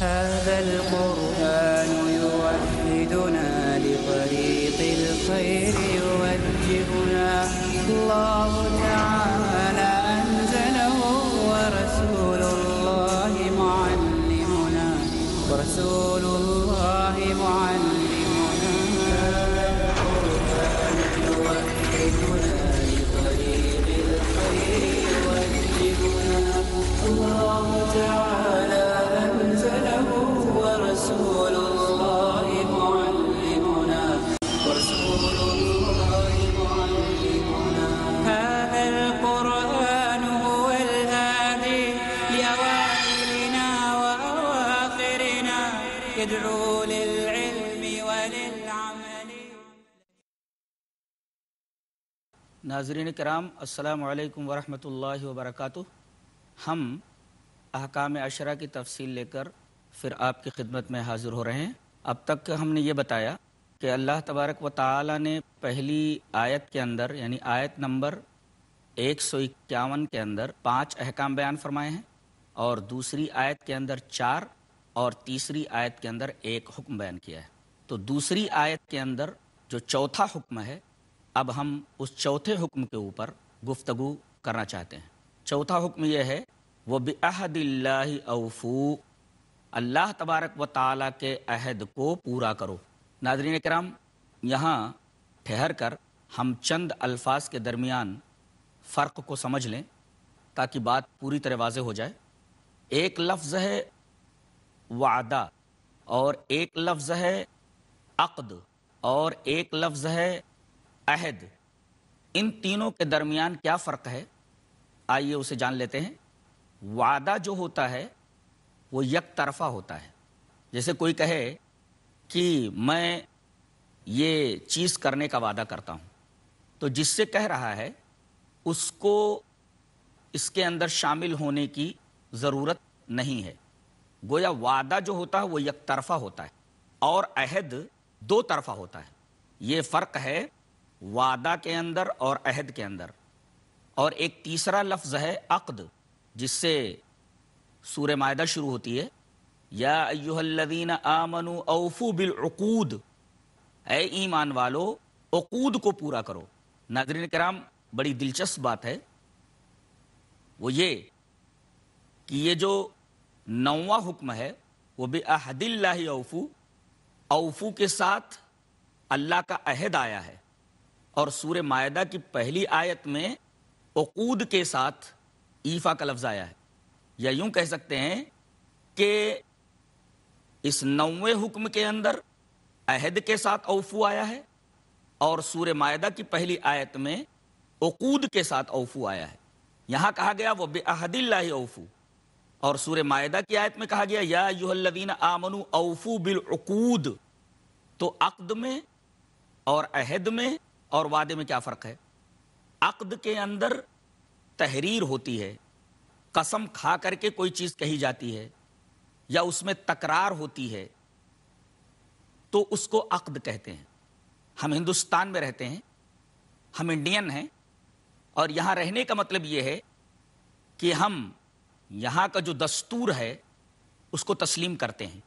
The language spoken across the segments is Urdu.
هذا القرآن يوحدنا لطريق الخير يوجهنا الله تعالى أنزله ورسول الله معلمنا هذا القرآن يوحدنا لطريق الخير يوجهنا الله تعالى أنزله ورسول الله معلمنا هذا القرآن هو الهادي لأوائلنا وأواخرنا يدعو للعلم وللعمل. ناظرین کرام، السلام علیکم ورحمۃ اللہ وبرکاتہ. ہم احکام عشرہ کی تفصیل لے کر پھر آپ کی خدمت میں حاضر ہو رہے ہیں. اب تک ہم نے یہ بتایا کہ اللہ تبارک و تعالی نے پہلی آیت کے اندر یعنی آیت نمبر 151 کے اندر 5 احکام بیان فرمائے ہیں، اور دوسری آیت کے اندر 4 اور تیسری آیت کے اندر 1 حکم بیان کیا ہے. تو دوسری آیت کے اندر جو چوتھا حکم ہے، اب ہم اس چوتھے حکم کے اوپر گفتگو کرنا چاہتے ہیں. چوتھا حکم یہ ہے وَبِعَهْدِ اللَّهِ أَوْفُوا، اللہ تبارک و تعالیٰ کے عہد کو پورا کرو. ناظرین کرام، یہاں ٹھہر کر ہم چند الفاظ کے درمیان فرق کو سمجھ لیں تاکہ بات پوری طرح واضح ہو جائے. ایک لفظ ہے وعدہ، اور ایک لفظ ہے عقد، اور ایک لفظ ہے عہد. ان تینوں کے درمیان کیا فرق ہے، آئیے اسے جان لیتے ہیں. وعدہ جو ہوتا ہے وہ یک طرفہ ہوتا ہے. جیسے کوئی کہے کہ میں یہ چیز کرنے کا وعدہ کرتا ہوں، تو جس سے کہہ رہا ہے اس کو اس کے اندر شامل ہونے کی ضرورت نہیں ہے. گویا وعدہ جو ہوتا ہے وہ یک طرفہ ہوتا ہے، اور عہد دو طرفہ ہوتا ہے. یہ فرق ہے وعدہ کے اندر اور عہد کے اندر. اور ایک تیسرا لفظ ہے عقد، جس سے سورہ مائدہ شروع ہوتی ہے، یا ایھا الذین آمنوا اوفوا بالعقود، اے ایمان والو عقود کو پورا کرو. ناظرین کرام، بڑی دلچسپ بات ہے وہ یہ کہ یہ جو 9واں حکم ہے وہ بعہد اللہ اوفو، اوفو کے ساتھ اللہ کا عہد آیا ہے، اور سورہ مائدہ کی پہلی آیت میں عقود کے ساتھ ایفا کا لفظ آیا ہے. یا یوں کہہ سکتے ہیں کہ اس 9ویں حکم کے اندر عہد کے ساتھ اوفو آیا ہے، اور سورہ مائدہ کی پہلی آیت میں عقود کے ساتھ اوفو آیا ہے. یہاں کہا گیا وہ بعہد اللہ اوفو، اور سورہ مائدہ کی آیت میں کہا گیا یا ایھا الذین آمنوا اوفوا بالعقود. تو عقد میں اور عہد میں اور وعدے میں کیا فرق ہے؟ عقد کے اندر تحریر ہوتی ہے، قسم کھا کر کے کوئی چیز کہی جاتی ہے، یا اس میں تکرار ہوتی ہے، تو اس کو عقد کہتے ہیں. ہم ہندوستان میں رہتے ہیں، ہم انڈین ہیں، اور یہاں رہنے کا مطلب یہ ہے کہ ہم یہاں کا جو دستور ہے اس کو تسلیم کرتے ہیں.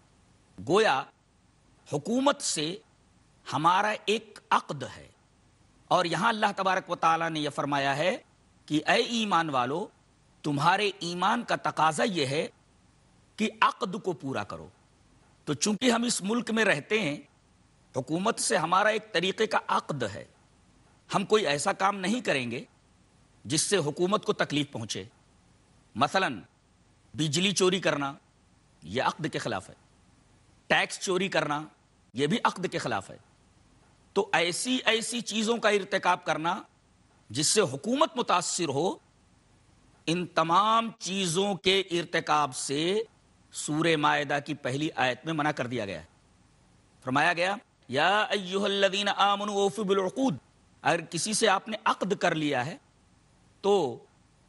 گویا حکومت سے ہمارا ایک عقد ہے، اور یہاں اللہ تبارک و تعالیٰ نے یہ فرمایا ہے کہ اے ایمان والو، تمہارے ایمان کا تقاضا یہ ہے کہ عقد کو پورا کرو. تو چونکہ ہم اس ملک میں رہتے ہیں، حکومت سے ہمارا ایک طریقے کا عقد ہے. ہم کوئی ایسا کام نہیں کریں گے جس سے حکومت کو تکلیف پہنچے. مثلا بجلی چوری کرنا یہ عقد کے خلاف ہے، ٹیکس چوری کرنا یہ بھی عقد کے خلاف ہے. تو ایسی چیزوں کا ارتکاب کرنا جس سے حکومت متاثر ہو، ان تمام چیزوں کے ارتکاب سے سورہ مائدہ کی پہلی آیت میں منع کر دیا گیا ہے. فرمایا گیا یا ایھا الذین آمنوا اوفوا بالعقود، اگر کسی سے آپ نے عقد کر لیا ہے تو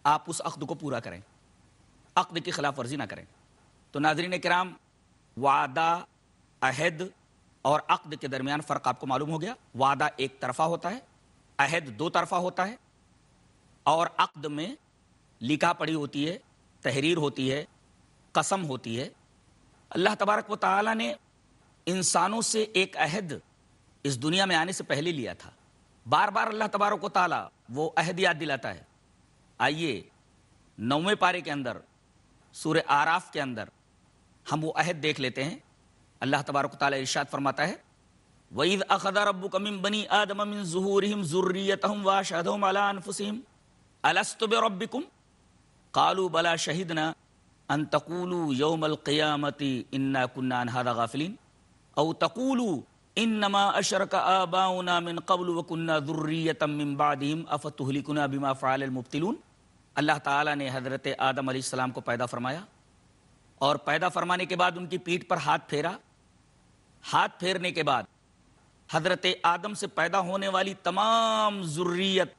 آپ اس عقد کو پورا کریں، عقد کی خلاف ورزی نہ کریں. تو ناظرین کرام، وعدہ، عہد اور عقد کے درمیان فرق آپ کو معلوم ہو گیا. وعدہ ایک طرفہ ہوتا ہے، عہد دو طرفہ ہوتا ہے، اور عقد میں لکھا پڑھی ہوتی ہے، تحریر ہوتی ہے، قسم ہوتی ہے. اللہ تبارک و تعالی نے انسانوں سے ایک عہد اس دنیا میں آنے سے پہلے لیا تھا. بار بار اللہ تبارک و تعالی وہ عہد یاد دلاتا ہے. آئیے 9ویں پارے کے اندر سورہ آراف کے اندر ہم وہ عہد دیکھ لیتے ہیں. اللہ تبارک و تعالی ارشاد فرماتا ہے وَإِذْ أَخَذَ رَبُّكَ مِنْ بَنِي آدَمَ مِنْ ظُهُورِهِمْ ذُرِّيَّتَهُمْ وَأَشْهَدَهُمْ عَلَىٰ أَنفُسِهِمْ أَلَسْتُ بِرَبِّكُمْ قَالُوا بَلَىٰ شَهِدْنَا أَن تَقُولُوا يَوْمَ الْقِيَامَةِ إِنَّا كُنَّا عَنْ هَٰذَا غَافِلِينَ أَوْ تَقُولُوا إِنَّمَا أَشْرَكَ آبَاؤُنَا مِنْ قَبْلُ وَكُنَّا ذُرِّيَّةً مِّن بَعْدِهِمْ أَفَتُهْلِكُنَا بِمَا فَعَلَ الْمُبْطِلُونَ. اللہ تعالیٰ نے حضرت آدم علیہ السلام کو پیدا فرمایا اور پیدا فرمانے کے بعد ان کی پیٹھ پر ہاتھ پھیرا. ہاتھ پھیرنے کے بعد حضرت آدم سے پیدا ہونے والی تمام ذریت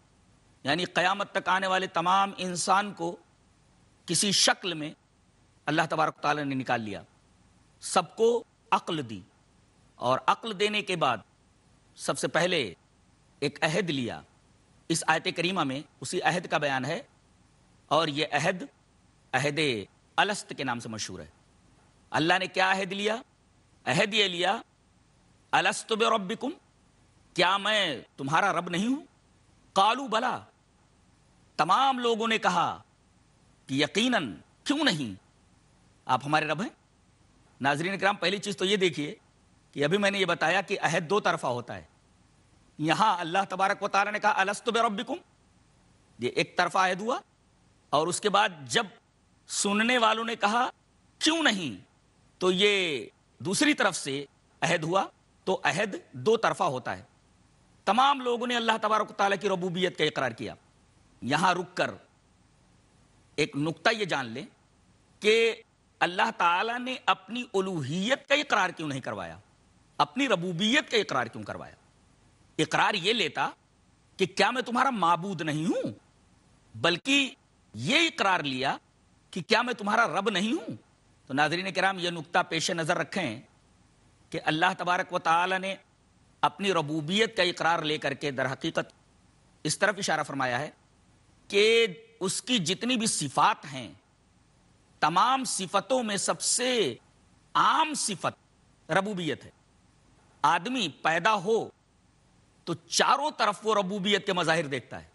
یعنی قیامت تک آنے والے تمام انسان کو کسی شکل میں اللہ تبارک و تعالیٰ نے نکال لیا. سب کو عقل دی اور عقل دینے کے بعد سب سے پہلے ایک عہد لیا. اس آیت کریمہ میں اسی عہد کا بیان ہے اور یہ عہد الست کے نام سے مشہور ہے. اللہ نے کیا عہد لیا؟ عہد یہ لیا الست بربکم، کیا میں تمہارا رب نہیں ہوں؟ قالوا بلا، تمام لوگوں نے کہا کہ یقیناً، کیوں نہیں، آپ ہمارے رب ہیں. ناظرین کرام، پہلی چیز تو یہ دیکھیے کہ ابھی میں نے یہ بتایا کہ عہد دو طرفہ ہوتا ہے. یہاں اللہ تبارک و تعالیٰ نے کہا الست بربکم، یہ ایک طرفہ عہد ہوا، اور اس کے بعد جب سننے والوں نے کہا کیوں نہیں، تو یہ دوسری طرف سے عہد ہوا. تو عہد دو طرفہ ہوتا ہے. تمام لوگوں نے اللہ تبارک و تعالیٰ کی ربوبیت کا اقرار کیا. یہاں رک کر ایک نقطہ یہ جان لیں کہ اللہ تعالیٰ نے اپنی الوہیت کا اقرار کیوں نہیں کروایا، اپنی ربوبیت کا اقرار کیوں کروایا؟ اقرار یہ لیتا کہ کیا میں تمہارا معبود نہیں ہوں، بلکہ یہ اقرار لیا کہ کیا میں تمہارا رب نہیں ہوں. تو ناظرین کرام، یہ نقطہ پیش نظر رکھیں کہ اللہ تبارک و تعالی نے اپنی ربوبیت کا اقرار لے کر کے در حقیقت اس طرف اشارہ فرمایا ہے کہ اس کی جتنی بھی صفات ہیں، تمام صفتوں میں سب سے عام صفت ربوبیت ہے. آدمی پیدا ہو تو چاروں طرف وہ ربوبیت کے مظاہر دیکھتا ہے.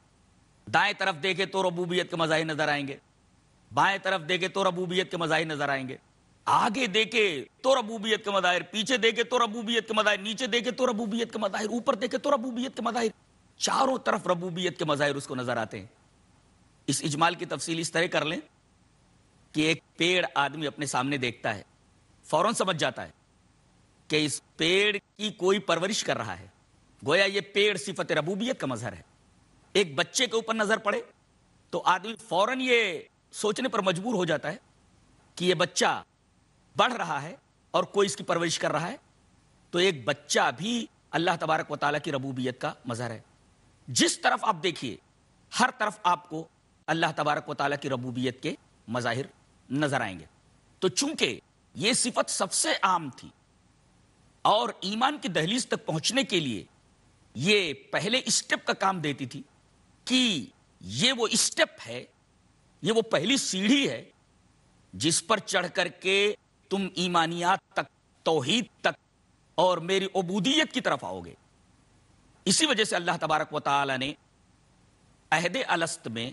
دائیں طرف دیکھے تو ربوبیت کے مظاہر نظر آئیں گے، بائیں طرف دیکھے تو ربوبیت کے مظاہر نظر آئیں گے، آگے دیکھے تو ربوبیت کے مظاہر، پیچھے دیکھے تو ربوبیت کے مظاہر، نیچے دیکھے تو ربوبیت کے مظاہر، اوپر دیکھے تو ربوبیت کے مظاہر. چاروں طرف ربوبیت کے مظاہر اس کو نظر آتے ہیں. اس اجمال کی تفصیل اس طرح کر لیں کہ ایک پیڑ آدمی اپنے سامنے دیکھتا ہے، فوراً سمجھ جاتا ہے کہ اس پیڑ کی کوئی پرورش کر رہا ہے، گویا یہ پیڑ صفت ربوبیت کا مظہر ہے. ایک بچے کے اوپر نظر پڑے تو آدمی فوراً یہ سوچنے پر مجبور ہو جاتا ہے کہ یہ بچہ بڑھ رہا ہے اور کوئی اس کی پرورش کر رہا ہے. تو ایک بچہ بھی اللہ تبارک و تعالیٰ کی ربوبیت کا مظہر ہے. جس طرف آپ دیکھیے ہر طرف آپ کو اللہ تبارک و تعالیٰ کی ربوبیت کے مظاہر نظر آئیں گے. تو چونکہ یہ صفت سب سے عام تھی اور ایمان کی دہلیز تک پہنچنے کے لیے یہ پہلے اسٹیپ کا کام دیتی تھی کہ یہ وہ اسٹیپ ہے، یہ وہ پہلی سیڑھی ہے جس پر چڑھ کر کے تم ایمانیات تک، توحید تک اور میری عبودیت کی طرف آؤ گے. اسی وجہ سے اللہ تبارک و تعالی نے عہد الست میں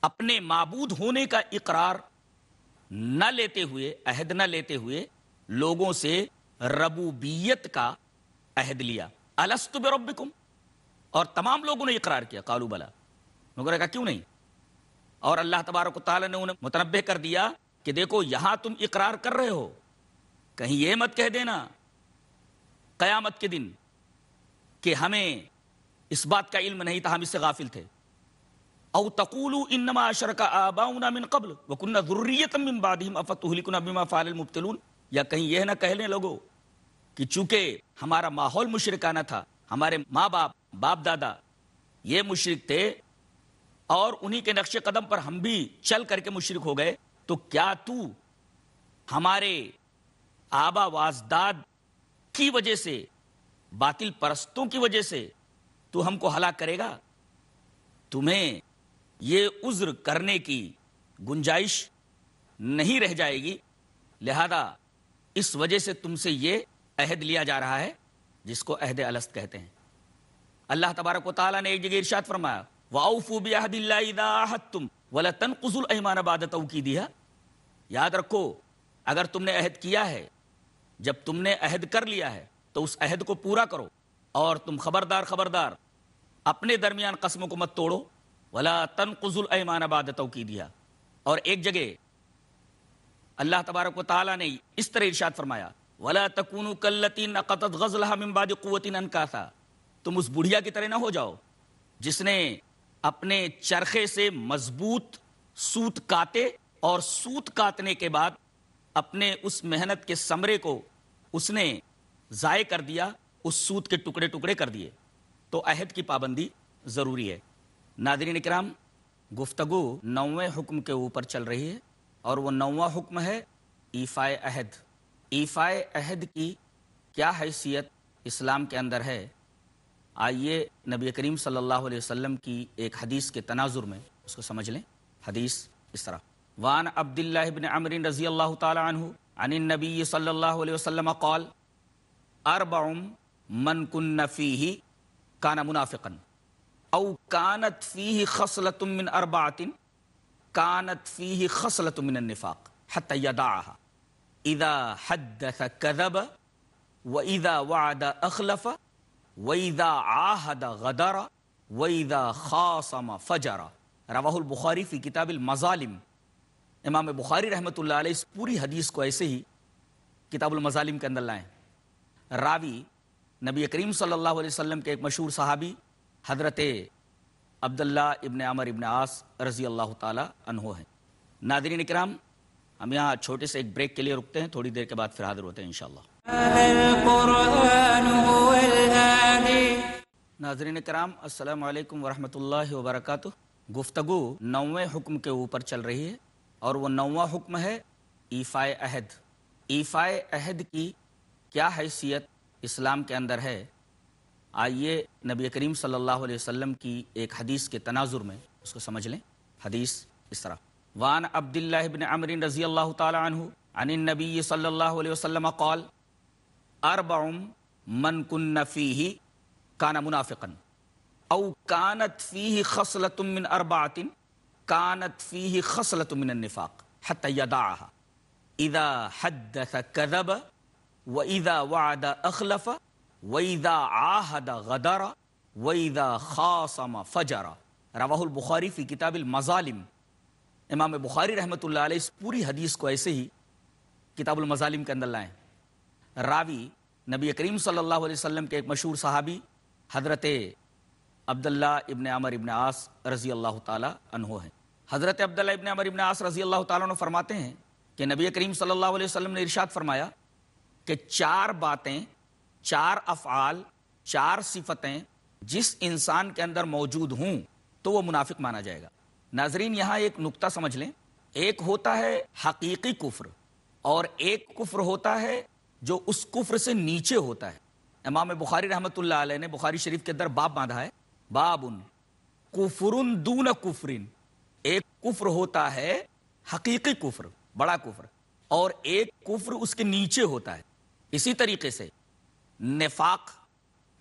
اپنے معبود ہونے کا اقرار نہ لیتے ہوئے، عہد نہ لیتے ہوئے لوگوں سے ربوبیت کا عہد لیا. الست بربکم، اور تمام لوگوں نے اقرار کیا. قالوا بلا، لوگوں نے کہا کیوں نہیں. اور اللہ تبارک و تعالی نے انہیں متنبہ کر دیا کہ دیکھو یہاں تم اقرار کر رہے ہو، کہیں یہ مت کہہ دینا قیامت کے دن کہ ہمیں اس بات کا علم نہیں تھا، ہم اس سے غافل تھے. او تقولوا انما اشرک آباؤنا من قبل وكنا ذریۃ من بعدهم افتهلكنا بما فعل المبطلون، یا کہیں یہ نہ کہہ لیں لوگوں کہ چونکہ ہمارا ماحول مشرکانہ تھا، ہمارے ماں باپ، باپ دادا یہ مشرک تھے اور انہی کے نقش قدم پر ہم بھی چل کر کے مشرک ہو گئے، تو کیا تو ہمارے آبا و اجداد کی وجہ سے، باطل پرستوں کی وجہ سے تو ہم کو ہلاک کرے گا؟ تمہیں یہ عذر کرنے کی گنجائش نہیں رہ جائے گی. لہذا اس وجہ سے تم سے یہ عہد لیا جا رہا ہے جس کو عہد الست کہتے ہیں۔ اللہ تبارک و تعالیٰ نے ایک جگہ ارشاد فرمایا وَأَوْفُوا بِعَهْدِ اللَّهِ إِذَا عَاهَدتُّمْ وَلَا تَنقُضُوا الْأَيْمَانَ بَعْدَ تَوْكِيدِهَا، یاد رکھو اگر تم نے عہد کیا ہے، جب تم نے عہد کر لیا ہے تو اس عہد کو پورا کرو، اور تم خبردار اپنے درمیان قسموں کو مت توڑو۔ وَلَا تَنقُضُوا الْأَيْمَانَ بَعْدَ تَوْكِيدِهَا، اور ایک جگہ اللہ تبارک و تعالیٰ نے اس طرح ارشاد فرمایا وَلَا تَكُونُوا كَالَّتِي نَقَضَتْ غَزْلَهَا مِن بَعْدِ قُوَّةٍ أَنْكَاثًا، تم اس بڑھیا کی طرح نہ ہو جاؤ جس نے اپنے چرخے سے مضبوط سوت کاتے اور سوت کاٹنے کے بعد اپنے اس محنت کے ثمرے کو اس نے ضائع کر دیا، اس سوت کے ٹکڑے ٹکڑے کر دیے۔ تو عہد کی پابندی ضروری ہے۔ ناظرین اکرام، گفتگو 9ویں حکم کے اوپر چل رہی ہے، اور وہ 9واں حکم ہے ایفائے عہد۔ ایفائے عہد کی کیا حیثیت اسلام کے اندر ہے، آئیے نبی کریم صلی اللہ علیہ وسلم کی ایک حدیث کے تناظر میں اس کو سمجھ لیں۔ حدیث اس طرح وعن عبد اللہ بن عمرو رضی اللہ تعالی عنہ عن النبی صلی اللہ علیہ وسلم قال اربع من کن فیہ کان منافقا او کانت فیہ خصلۃ من اربعۃ کانت فیہ خصلۃ من النفاق حتی یدعها اذا حدث کذب واذا وعد اخلف وَإِذَا عَاهَدَ غَدَرَ وَإِذَا خَاصَمَ فَجَرَ، رواہ البخاری فی کتاب المظالم۔ امام بخاری رحمۃ اللہ علیہ اس پوری حدیث کو ایسے ہی کتاب المظالم کے اندر لائیں۔ راوی نبی کریم صلی اللہ علیہ وسلم کے ایک مشہور صحابی حضرت عبداللہ ابن عمر ابن عاص رضی اللہ تعالی عنہ ہیں۔ ناظرین اکرام، ہم یہاں چھوٹے سے ایک بریک کے لیے رکتے ہیں، تھوڑی دیر کے بعد پھر حاضر ہوتے ہیں انشاءاللہ۔ ناظرین کرام، السلام علیکم ورحمۃ اللہ وبرکاتہ۔ گفتگو 9ویں حکم کے اوپر چل رہی ہے، اور وہ 9واں حکم ہے ایفائے عہد۔ ایفائے عہد کی کیا حیثیت اسلام کے اندر ہے، آئیے نبی کریم صلی اللہ علیہ وسلم کی ایک حدیث کے تناظر میں اس کو سمجھ لیں۔ حدیث اس طرح وعن عبد اللہ بن عمرو رضی اللہ تعالی عنہ عن النبی صلی اللہ علیہ وسلم قال اربع من کن فیہ کان منافقا او کانت فیہ خصلۃ من اربعۃ کانت فیہ خصلۃ من النفاق حتی یدعها اذا حدث کذب واذا وعد اخلف واذا عاہد غدر واذا خاصم فجر، رواہ البخاری فی کتاب المظالم۔ امام بخاری رحمۃ اللہ علیہ اس پوری حدیث کو ایسے ہی کتاب المظالم کے اندر لائیں۔ راوی نبی کریم صلی اللہ علیہ وسلم کے ایک مشہور صحابی حضرت عبداللہ ابن عمر ابن عاص رضی اللہ تعالی عنہ ہیں۔ حضرت عبداللہ ابن عمر ابن عاص رضی اللہ تعالیٰ عنہ فرماتے ہیں کہ نبی کریم صلی اللہ علیہ وسلم نے ارشاد فرمایا کہ 4 باتیں، 4 افعال، 4 صفتیں جس انسان کے اندر موجود ہوں تو وہ منافق مانا جائے گا۔ ناظرین، یہاں ایک نقطہ سمجھ لیں، ایک ہوتا ہے حقیقی کفر، اور ایک کفر ہوتا ہے جو اس کفر سے نیچے ہوتا ہے۔ امام بخاری رحمۃ اللہ علیہ نے بخاری شریف کے اندر باب باندھا ہے، باب کفر دون کفر۔ ایک کفر ہوتا ہے حقیقی کفر، بڑا کفر، اور ایک کفر اس کے نیچے ہوتا ہے۔ اسی طریقے سے نفاق،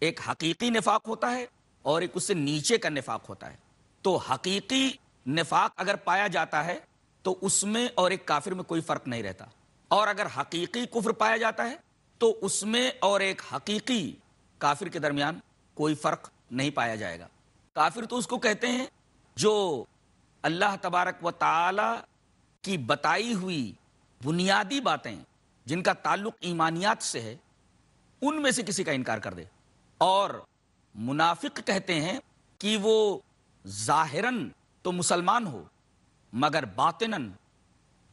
ایک حقیقی نفاق ہوتا ہے اور ایک اس سے نیچے کا نفاق ہوتا ہے۔ تو حقیقی نفاق اگر پایا جاتا ہے تو اس میں اور ایک کافر میں کوئی فرق نہیں رہتا، اور اگر حقیقی کفر پایا جاتا ہے تو اس میں اور ایک حقیقی کافر کے درمیان کوئی فرق نہیں پایا جائے گا۔ کافر تو اس کو کہتے ہیں جو اللہ تبارک و تعالی کی بتائی ہوئی بنیادی باتیں جن کا تعلق ایمانیات سے ہے ان میں سے کسی کا انکار کر دے، اور منافق کہتے ہیں کہ وہ ظاہراً تو مسلمان ہو مگر باطناً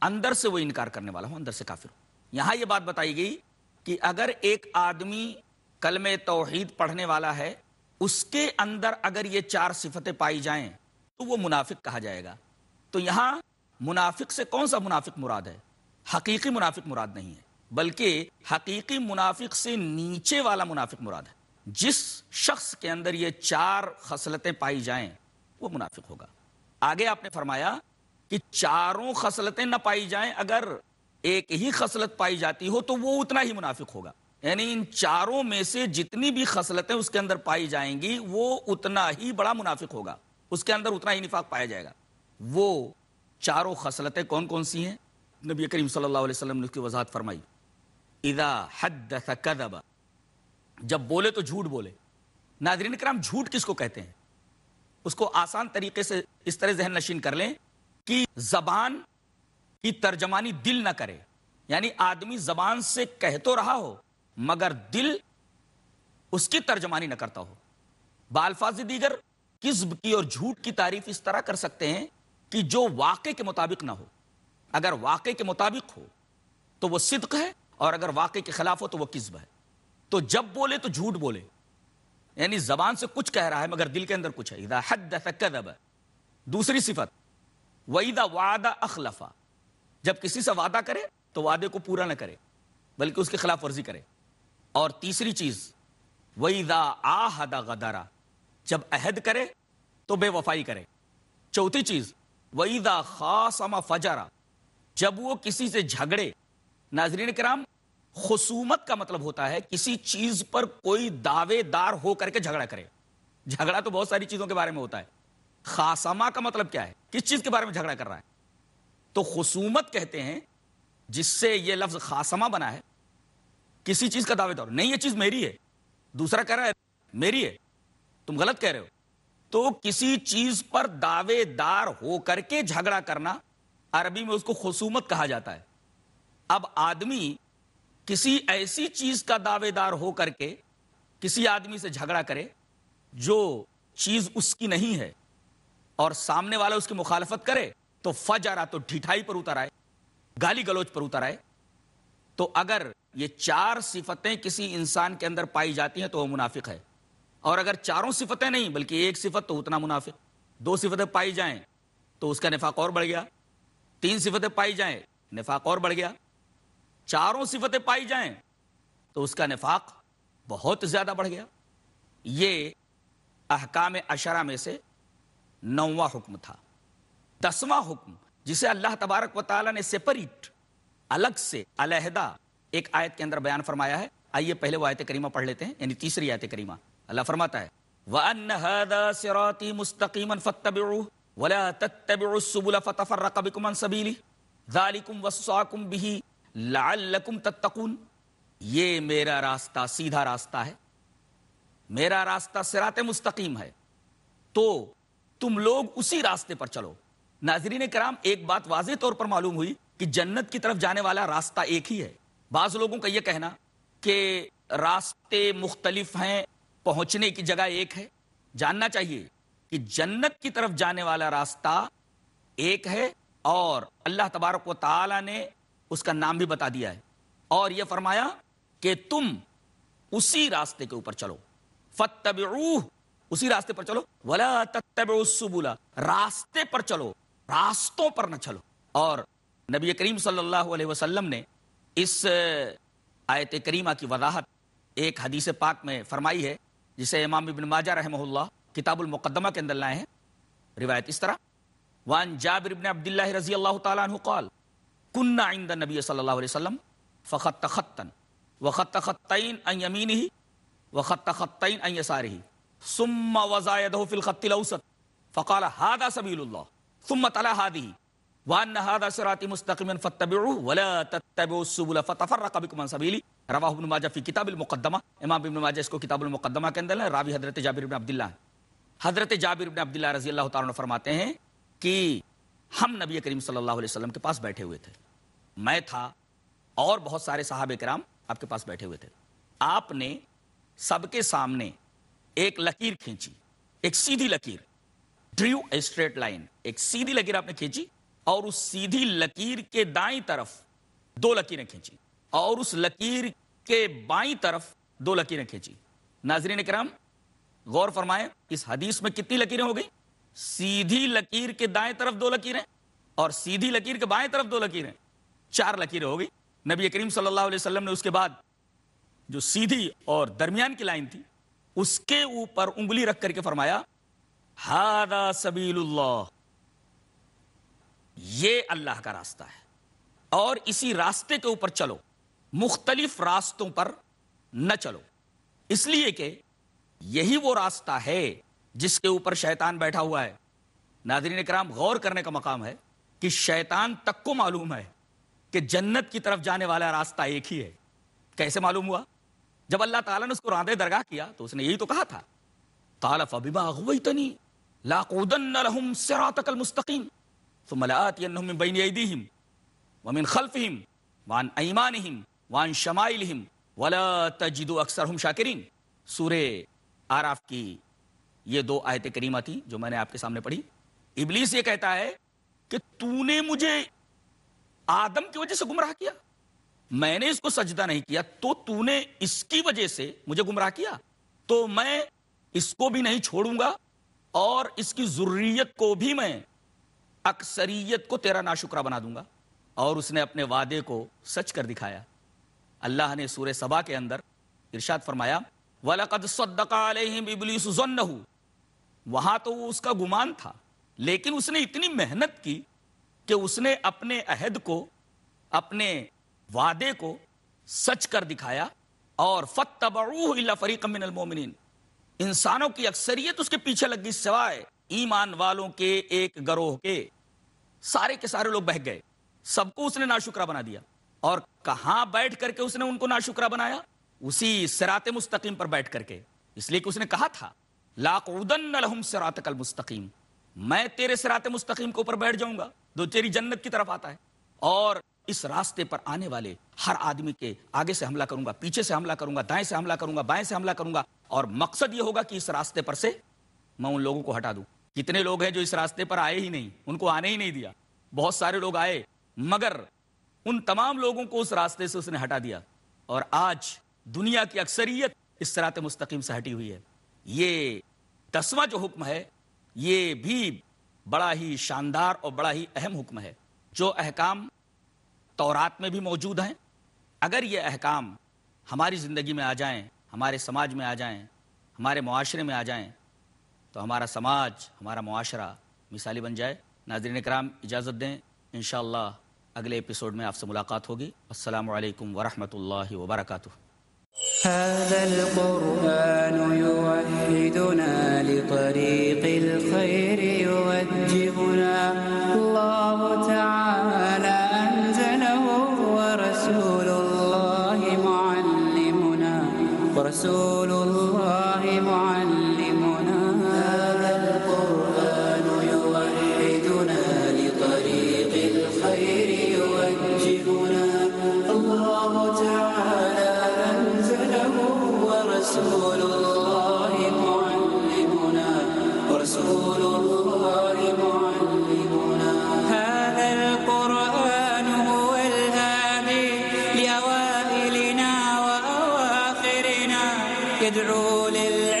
اندر سے وہ انکار کرنے والا ہو، اندر سے کافر ہو۔ یہاں یہ بات بتائی گئی کہ اگر ایک آدمی کلمہ توحید پڑھنے والا ہے، اس کے اندر اگر یہ 4 صفتیں پائی جائیں تو وہ منافق کہا جائے گا۔ تو یہاں منافق سے کون سا منافق مراد ہے؟ حقیقی منافق مراد نہیں ہے، بلکہ حقیقی منافق سے نیچے والا منافق مراد ہے۔ جس شخص کے اندر یہ 4 خصلتیں پائی جائیں وہ منافق ہوگا۔ آگے آپ نے فرمایا کہ 4 خصلتیں نہ پائی جائیں اگر ایک ہی خصلت پائی جاتی ہو تو وہ اتنا ہی منافق ہوگا. یعنی ان چاروں میں سے جتنی بھی خصلتیں اس کے اندر پائی جائیں گی وہ اتنا ہی بڑا منافق ہوگا, اس کے اندر اتنا ہی نفاق پایا جائے گا. وہ چاروں خصلتیں کون کون سی ہیں؟ نبی کریم صلی اللہ علیہ وسلم نے اس کی وضاحت فرمائی. اذا حدث کذب, جب بولے تو جھوٹ بولے. ناظرین کرام, جھوٹ کس کو کہتے ہیں؟ اس کو آسان طریقے سے اس طرح ذہن نشین کر لیں کہ زبان کی ترجمانی دل نہ کرے. یعنی آدمی زبان سے کہہ تو رہا ہو مگر دل اس کی ترجمانی نہ کرتا ہو. بالفاظ دیگر کذب کی اور جھوٹ کی تعریف اس طرح کر سکتے ہیں کہ جو واقع کے مطابق نہ ہو. اگر واقع کے مطابق ہو تو وہ صدق ہے, اور اگر واقع کے خلاف ہو تو وہ کذب ہے. تو جب بولے تو جھوٹ بولے, یعنی زبان سے کچھ کہہ رہا ہے مگر دل کے اندر کچھ ہے. اذا حدث کذب. دوسری صفت وَإِذَا وَعَدَ أَخْلَفَ, جب کسی سے وعدہ کرے تو وعدے کو پورا نہ کرے بلکہ اس کے خلاف ورزی کرے. اور تیسری چیز وَإِذَا عَاهَدَ غَدَرَ, جب عہد کرے تو بے وفائی کرے. چوتھی چیز وَإِذَا خَاصَمَ فَجَرَ, جب وہ کسی سے جھگڑے. ناظرین کرام, خصومت کا مطلب ہوتا ہے کسی چیز پر کوئی دعوے دار ہو کر کے جھگڑا کرے. جھگڑا تو بہت ساری چیزوں کے بارے میں ہوتا ہے. خاصمہ کا مطلب کیا ہے؟ کس چیز کے بارے میں جھگڑا کر رہا ہے. تو خصومت کہتے ہیں جس سے یہ لفظ خاصمہ بنا ہے, کسی چیز کا دعوے دار. نہیں, یہ چیز میری ہے, دوسرا کہہ رہا ہے میری ہے, تم غلط کہہ رہے ہو. تو کسی چیز پر دعوے دار ہو کر کے جھگڑا کرنا, عربی میں اس کو خصومت کہا جاتا ہے. اب آدمی کسی ایسی چیز کا دعوے دار ہو کر کے کسی آدمی سے جھگڑا کرے جو چیز اس کی نہیں ہے, اور سامنے والا اس کی مخالفت کرے تو فجرا, تو ڈھٹائی پر اتر آئے, گالی گلوچ پر اتر آئے. تو اگر یہ چار صفتیں کسی انسان کے اندر پائی جاتی ہیں تو وہ منافق ہے. اور اگر چاروں صفتیں نہیں بلکہ ایک صفت تو اتنا منافق. دو صفتیں پائی جائیں تو اس کا نفاق اور بڑھ گیا. تین صفتیں پائی جائیں نفاق اور بڑھ گیا. چاروں صفتیں پائی جائیں تو اس کا نفاق بہت زیادہ بڑھ گیا. یہ احکام عشرہ میں سے 9واں حکم تھا. 10واں حکم جسے اللہ تبارک و تعالیٰ نے سیپریٹ, الگ سے علیحدہ ایک آیت کے اندر بیان فرمایا ہے. آئیے پہلے وہ آیت کریمہ پڑھ لیتے ہیں, یعنی تیسری آیت کریمہ. اللہ فرماتا ہے وَأَنَّ هَذَا صِرَاطِي مُسْتَقِيمًا فَاتَّبِعُوهُ وَلَا تَتَّبِعُوا السُّبُلَ فَتَفَرَّقَ بِكُمْ عَنْ سَبِيلِهِ ذَلِكُمْ وَصَّاكُمْ بِهِ لَعَلَّكُمْ تَتَّقُونَ. یہ میرا راستہ سیدھا راستہ ہے, میرا راستہ صراط مستقیم ہے, تو تم لوگ اسی راستے پر چلو. ناظرین کرام, ایک بات واضح طور پر معلوم ہوئی کہ جنت کی طرف جانے والا راستہ ایک ہی ہے. بعض لوگوں کا یہ کہنا کہ راستے مختلف ہیں, پہنچنے کی جگہ ایک ہے. جاننا چاہیے کہ جنت کی طرف جانے والا راستہ ایک ہے, اور اللہ تبارک و تعالی نے اس کا نام بھی بتا دیا ہے, اور یہ فرمایا کہ تم اسی راستے کے اوپر چلو. فَاتَّبِعُوهُ, اسی راستے پر چلو. وَلَا تَتَّبِعُوا السُّبُلَ, راستے پر چلو, راستوں پر نہ چلو. اور نبی کریم صلی اللہ علیہ وسلم نے اس آیت کریمہ کی وضاحت ایک حدیث پاک میں فرمائی ہے, جسے امام ابن ماجہ رحمہ اللہ کتاب المقدمہ کے اندر لائے ہیں. روایت اس طرح وان جابر بن عبد اللہ رضی اللہ تعالیٰ عنہ قال كنا عند النبي صلی اللہ علیہ وسلم فخط خطا وخط خطين عن يمينه وخط خطين عن يساره ثم وضع يده في الخط الاوسط فقال هذا سبيل الله ثم تلا هذه وان هذا صراطي مستقيما فاتبعوه ولا تتبعوا السبل فتفرق بكم عن سبيله. رواہ ابن ماجہ فی کتاب المقدمہ, امام ابن ماجہ اس کو کتاب المقدمہ کے اندر ہے. راوی حضرت جابر بن عبداللہ. حضرت جابر بن عبداللہ رضی اللہ تعالیٰ عنہ فرماتے ہیں کہ ہم نبی کریم صلی اللہ علیہ وسلم کے پاس بیٹھے ہوئے تھے, میں تھا اور بہت سارے صحابہ کرام آپ کے پاس بیٹھے ہوئے تھے. آپ نے سب کے سامنے ایک لکیر کھینچی, ایک سیدھی لکیر, ڈریو اے اسٹریٹ لائن, ایک سیدھی لکیر آپ نے کھینچی, اور اس سیدھی لکیر کے دائیں طرف دو لکیریں کھینچی, اور اس لکیر کے بائیں طرف دو لکیریں کھینچی. ناظرین کرام غور فرمائیں, اس حدیث میں کتنی لکیریں ہو گئی؟ سیدھی لکیر کے دائیں طرف دو لکیریں اور سیدھی لکیر کے بائیں طرف دو لکیریں, 4 لکیریں ہو گئی. نبی کریم صلی اللہ علیہ وسلم نے اس کے بعد جو سیدھی اور درمیان کی لائن تھی اس کے اوپر انگلی رکھ کر کے فرمایا ھذا سبیل اللہ, یہ اللہ کا راستہ ہے, اور اسی راستے کے اوپر چلو، مختلف راستوں پر نہ چلو، اس لیے کہ یہی وہ راستہ ہے جس کے اوپر شیطان بیٹھا ہوا ہے۔ ناظرین کرام، غور کرنے کا مقام ہے کہ شیطان تک کو معلوم ہے کہ جنت کی طرف جانے والا راستہ ایک ہی ہے۔ کیسے معلوم ہوا؟ جب اللہ تعالیٰ نے اس کو راندے درگاہ کیا تو اس نے یہی تو کہا تھا، قال فبما اغويتني لاقعدن لهم صراطك المستقيم ثم لآتينهم من بين ايديهم ومن خلفهم وعن ايمانهم وعن شمائلهم ولا تجد اکثرهم شاکرین۔ سورہ آراف کی یہ 2 آیت کریمہ تھی جو میں نے آپ کے سامنے پڑھی۔ ابلیس یہ کہتا ہے کہ تو نے مجھے آدم کی وجہ سے گمراہ کیا، میں نے اس کو سجدہ نہیں کیا، تو نے اس کی وجہ سے مجھے گمراہ کیا، تو میں اس کو بھی نہیں چھوڑوں گا اور اس کی ذریت کو بھی میں اکثریت کو تیرا ناشکرہ بنا دوں گا۔ اور اس نے اپنے وعدے کو سچ کر دکھایا۔ اللہ نے سورہ سبا کے اندر ارشاد فرمایا وَلَقَدْ صَدَّقَ عَلَيْهِمْ إِبْلِيسُ ظَنَّهُ، وہاں تو اس کا گمان تھا، لیکن اس نے اتنی محنت کی کہ اس نے اپنے عہد کو، اپنے وعدے کو سچ کر دکھایا۔ اور فَاتَّبَعُوهُ إِلَّا فَرِيقًا مِّنَ الْمُؤْمِنِينَ، انسانوں کی اکثریت اس کے پیچھے لگ گئی سوائے ایمان والوں کے ایک گروہ کے۔ سارے کے سارے لوگ بہک گئے، سب کو اس نے ناشکرہ بنا دیا۔ اور کہاں بیٹھ کر کے اس نے ان کو ناشکرہ بنایا؟ اسی صراط مستقیم پر بیٹھ کر کے، اس لیے کہ اس نے کہا تھا لاقعدن لهم صراطک المستقیم، میں تیرے صراط مستقیم کے اوپر بیٹھ جاؤں گا جو تیری جنت کی طرف آتا ہے، اور اس راستے پر آنے والے ہر آدمی کے آگے سے حملہ کروں گا، پیچھے سے حملہ کروں گا، دائیں سے حملہ کروں گا، بائیں سے حملہ کروں گا، اور مقصد یہ ہوگا کہ اس راستے پر سے میں ان لوگوں کو ہٹا دوں۔ کتنے لوگ ہیں جو اس راستے پر آئے ہی نہیں، ان کو آنے ہی نہیں دیا۔ بہت سارے لوگ آئے مگر ان تمام لوگوں کو اس راستے سے اس نے ہٹا دیا، اور آج دنیا کی اکثریت اس صراط مستقیم سے ہٹی ہوئی ہے۔ یہ 10واں جو حکم ہے یہ بھی بڑا ہی شاندار اور بڑا ہی اہم حکم ہے۔ جو احکام تورات میں بھی موجود ہیں، اگر یہ احکام ہماری زندگی میں آ جائیں، ہمارے سماج میں آ جائیں، ہمارے معاشرے میں آ جائیں، تو ہمارا سماج، ہمارا معاشرہ مثالی بن جائے۔ ناظرین کرام، اجازت دیں، انشاءاللہ اگلے ایپیسوڈ میں آپ سے ملاقات ہوگی۔ السلام علیکم ورحمۃ اللہ وبرکاتہ۔ هذا القرآن يوحدنا لطريق الخير يوجهنا، الله تعالى أنزله ورسول الله معلمنا، ورسول الله معلمنا. هذا القرآن يوحدنا لطريق الخير يوجهنا، الله تعالى رسول الله معلمنا، ورسول الله معلمنا. هذا القرآن هو الهادي لأوائلنا وأواخرنا، يدعو للعلم